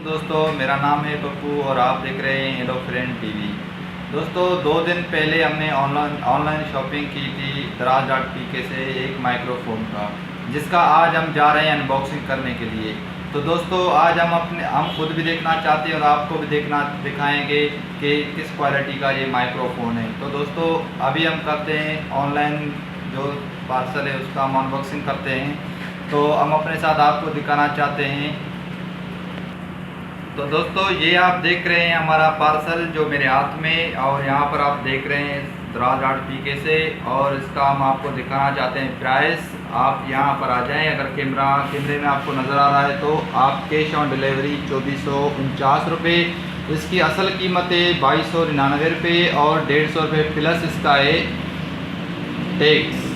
दोस्तों, मेरा नाम है पप्पू और आप देख रहे हैं हेलो फ्रेंड टीवी। दोस्तों, 2 दिन पहले हमने ऑनलाइन शॉपिंग की थी दराज.pk से एक माइक्रोफोन का, जिसका आज हम जा रहे हैं अनबॉक्सिंग करने के लिए। तो दोस्तों, आज हम खुद भी देखना चाहते हैं और आपको भी दिखाएंगे कि किस क्वालिटी का ये माइक्रोफोन है। तो दोस्तों, अभी हम करते हैं ऑनलाइन जो पार्सल है उसका हम अनबॉक्सिंग करते हैं। तो हम अपने साथ आपको दिखाना चाहते हैं। तो दोस्तों, ये आप देख रहे हैं हमारा पार्सल जो मेरे हाथ में, और यहाँ पर आप देख रहे हैं दराज.pk से, और इसका हम आपको दिखाना चाहते हैं प्राइस। आप यहाँ पर आ जाएं। अगर कैमरे में आपको नज़र आ रहा है तो आप कैश ऑन डिलीवरी 2449 रुपये। इसकी असल कीमत है 2299 रुपये और 150 रुपये प्लस इसका है टैक्स।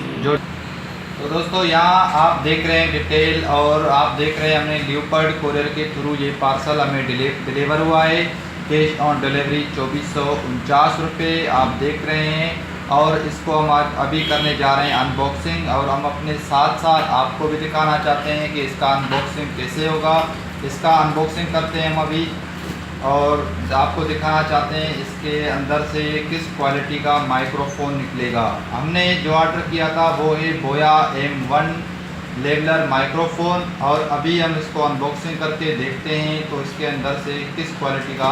तो दोस्तों, यहाँ आप देख रहे हैं डिटेल, और आप देख रहे हैं हमने ल्यूपर्ड कोरियर के थ्रू ये पार्सल हमें डिलीवर हुआ है। कैश ऑन डिलीवरी 2449 रुपये आप देख रहे हैं। और इसको हम अभी करने जा रहे हैं अनबॉक्सिंग, और हम अपने साथ साथ आपको भी दिखाना चाहते हैं कि इसका अनबॉक्सिंग कैसे होगा। इसका अनबॉक्सिंग करते हैं हम अभी, और आपको दिखाना चाहते हैं इसके अंदर से किस क्वालिटी का माइक्रोफोन निकलेगा। हमने जो ऑर्डर किया था वो है बोया M1 लेवलर माइक्रोफोन, और अभी हम इसको अनबॉक्सिंग करके देखते हैं तो इसके अंदर से किस क्वालिटी का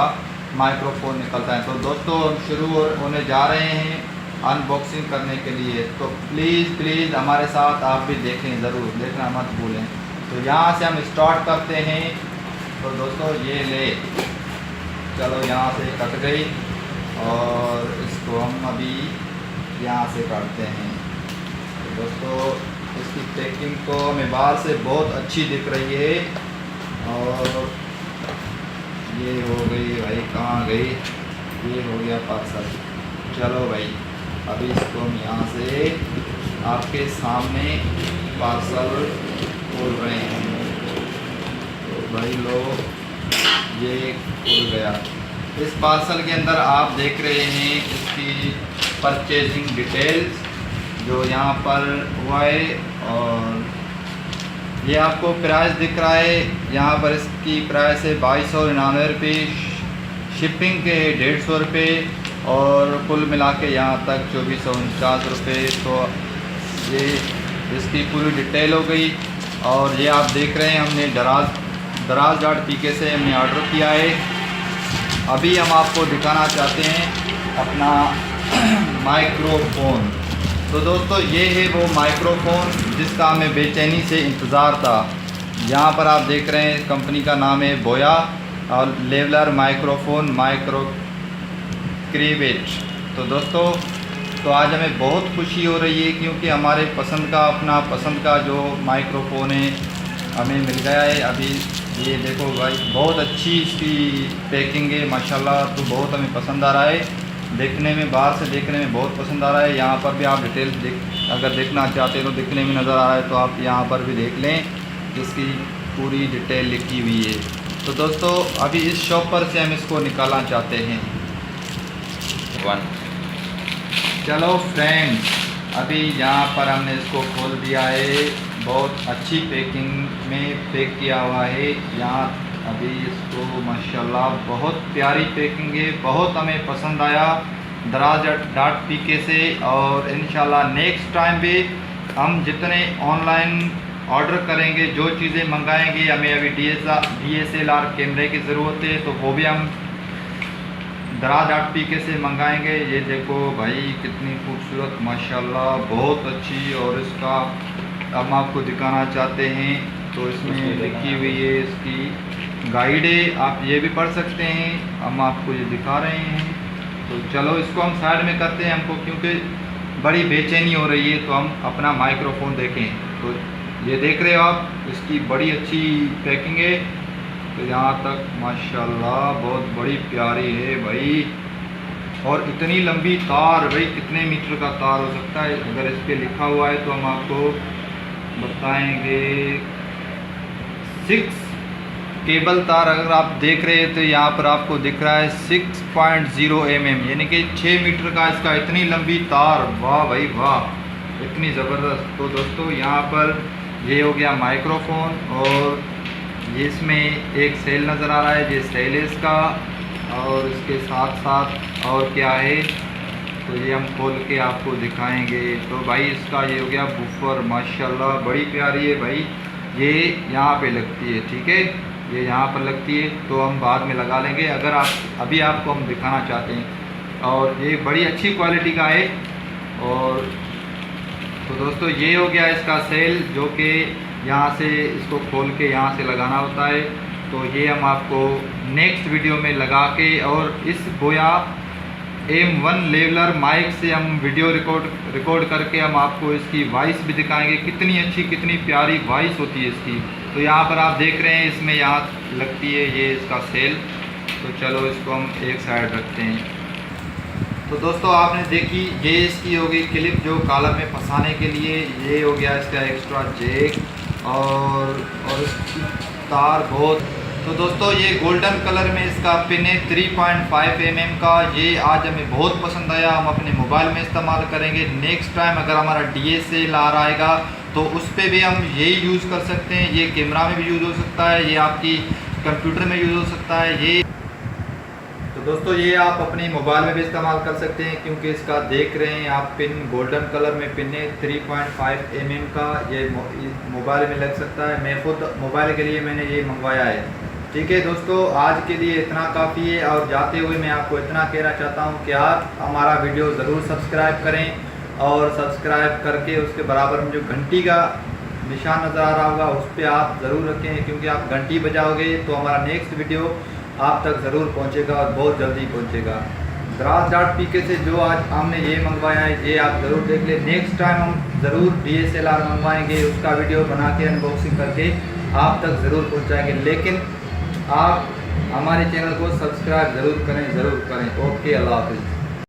माइक्रोफोन निकलता है। तो दोस्तों, हम शुरू होने जा रहे हैं अनबॉक्सिंग करने के लिए। तो प्लीज़ हमारे साथ आप भी देखें, ज़रूर देखना मत भूलें। तो यहाँ से हम स्टार्ट करते हैं। तो दोस्तों, ये ले चलो, यहाँ से कट गई, और इसको हम अभी यहाँ से काटते हैं। तो दोस्तों, इसकी पैकिंग तो हमें बाहर से बहुत अच्छी दिख रही है, और ये हो गई भाई, कहाँ गई, ये हो गया पार्सल। चलो भाई, अभी इसको हम यहाँ से आपके सामने पार्सल खोल रहे हैं। तो भाई लो, ये खुल गया। इस पार्सल के अंदर आप देख रहे हैं इसकी परचेजिंग डिटेल्स जो यहाँ पर हुआ है, और ये आपको प्राइस दिख रहा है। यहाँ पर इसकी प्राइस है 2299 रुपये, शिपिंग के 150 रुपये, और कुल मिला के यहाँ तक 2449 रुपये। तो ये इसकी पूरी डिटेल हो गई। और ये आप देख रहे हैं हमने दराज.pk से हमने ऑर्डर किया है। अभी हम आपको दिखाना चाहते हैं अपना माइक्रोफोन। तो दोस्तों, ये है वो माइक्रोफोन जिसका हमें बेचैनी से इंतज़ार था। यहाँ पर आप देख रहे हैं कंपनी का नाम है बोया और लेवलर माइक्रोफोन माइक्रोक्रीवेट। तो दोस्तों, तो आज हमें बहुत खुशी हो रही है क्योंकि हमारे अपना पसंद का जो माइक्रोफोन है हमें मिल गया है। अभी ये देखो भाई, बहुत अच्छी इसकी पैकिंग है माशाल्लाह। तो बहुत हमें पसंद आ रहा है देखने में, बाहर से देखने में बहुत पसंद आ रहा है। यहाँ पर भी आप डिटेल अगर देखना चाहते हैं तो दिखने में नज़र आ रहा है, तो आप यहाँ पर भी देख लें, इसकी पूरी डिटेल लिखी हुई है। तो दोस्तों, अभी इस शॉप पर से हम इसको निकालना चाहते हैं। चलो फ्रेंड्स, अभी यहाँ पर हमने इसको खोल दिया है। बहुत अच्छी पैकिंग में पैक किया हुआ है। यहाँ अभी इसको माशाल्लाह बहुत प्यारी पैकिंग है, बहुत हमें पसंद आया दराज.pk से। और इंशाल्लाह नेक्स्ट टाइम भी हम जितने ऑनलाइन ऑर्डर करेंगे, जो चीज़ें मंगाएंगे, हमें अभी DSLR कैमरे की ज़रूरत है, तो वो भी हम दराज.pk से मंगाएंगे। ये देखो भाई, कितनी खूबसूरत माशाल्लाह, बहुत अच्छी। और इसका हम आपको दिखाना चाहते हैं, तो इसमें लिखी हुई है, इसकी गाइड है, आप ये भी पढ़ सकते हैं। हम आपको ये दिखा रहे हैं। तो चलो, इसको हम साइड में करते हैं, हमको क्योंकि बड़ी बेचैनी हो रही है, तो हम अपना माइक्रोफोन देखें। तो ये देख रहे हो आप, इसकी बड़ी अच्छी पैकिंग है। तो यहाँ तक माशाल्लाह बहुत बड़ी प्यारी है भाई। और इतनी लंबी तार भाई, कितने मीटर का तार हो सकता है? अगर इस पर लिखा हुआ है तो हम आपको बताएंगे। 6 केबल तार अगर आप देख रहे हैं तो यहाँ पर आपको दिख रहा है 6.0 mm, यानी कि 6 मीटर का इसका इतनी लंबी तार। वाह भाई वाह, इतनी ज़बरदस्त। तो दोस्तों, यहाँ पर ये हो गया माइक्रोफोन, और ये इसमें एक सेल नज़र आ रहा है, ये सेल है इसका। और इसके साथ साथ और क्या है तो ये हम खोल के आपको दिखाएंगे। तो भाई इसका ये हो गया बूफर, माशाल्लाह बड़ी प्यारी है भाई। ये यहाँ पे लगती है, ठीक है, ये यहाँ पर लगती है, तो हम बाद में लगा लेंगे अगर आप अभी आपको हम दिखाना चाहते हैं। और ये बड़ी अच्छी क्वालिटी का है। और तो दोस्तों ये हो गया इसका सेल, जो कि यहाँ से इसको खोल के यहाँ से लगाना होता है। तो ये हम आपको नेक्स्ट वीडियो में लगा के, और इस बोया M1 लेवलर माइक से हम वीडियो रिकॉर्ड करके हम आपको इसकी वॉइस भी दिखाएंगे, कितनी अच्छी कितनी प्यारी वॉइस होती है इसकी। तो यहाँ पर आप देख रहे हैं इसमें यहाँ लगती है ये इसका सेल। तो चलो इसको हम एक साइड रखते हैं। तो दोस्तों आपने देखी ये इसकी होगी क्लिप जो कॉलम में फंसाने के लिए। ये हो गया इसका एक्स्ट्रा जैक और इसकी तार बहुत। तो दोस्तों ये गोल्डन कलर में इसका पिन है 3.5 mm का। ये आज हमें बहुत पसंद आया, हम अपने मोबाइल में इस्तेमाल करेंगे। नेक्स्ट टाइम अगर हमारा DSLR आएगा तो उस पर भी हम यही यूज़ कर सकते हैं। ये कैमरा में भी यूज़ हो सकता है, ये आपकी कंप्यूटर में यूज़ हो सकता है। ये तो दोस्तों ये आप अपनी मोबाइल में भी इस्तेमाल कर सकते हैं, क्योंकि इसका देख रहे हैं आप पिन गोल्डन कलर में पिन है 3.5 mm का। ये मोबाइल में लग सकता है। मैं खुद मोबाइल के लिए मैंने ये मंगवाया है। ठीक है दोस्तों, आज के लिए इतना काफ़ी है। और जाते हुए मैं आपको इतना कहना चाहता हूँ कि आप हमारा वीडियो ज़रूर सब्सक्राइब करें, और सब्सक्राइब करके उसके बराबर में जो घंटी का निशान नज़र आ रहा होगा उस पर आप ज़रूर रखें, क्योंकि आप घंटी बजाओगे तो हमारा नेक्स्ट वीडियो आप तक ज़रूर पहुंचेगा और बहुत जल्दी पहुंचेगा। DRAZ.pk से जो आज हमने ये मंगवाया है ये आप ज़रूर देख लें। नेक्स्ट टाइम हम ज़रूर DSLR मंगवाएंगे, उसका वीडियो बना के अनबॉक्सिंग करके आप तक ज़रूर पहुंचाएंगे। लेकिन आप हमारे चैनल को सब्सक्राइब ज़रूर करें। ओके, अल्लाह हाफिज़।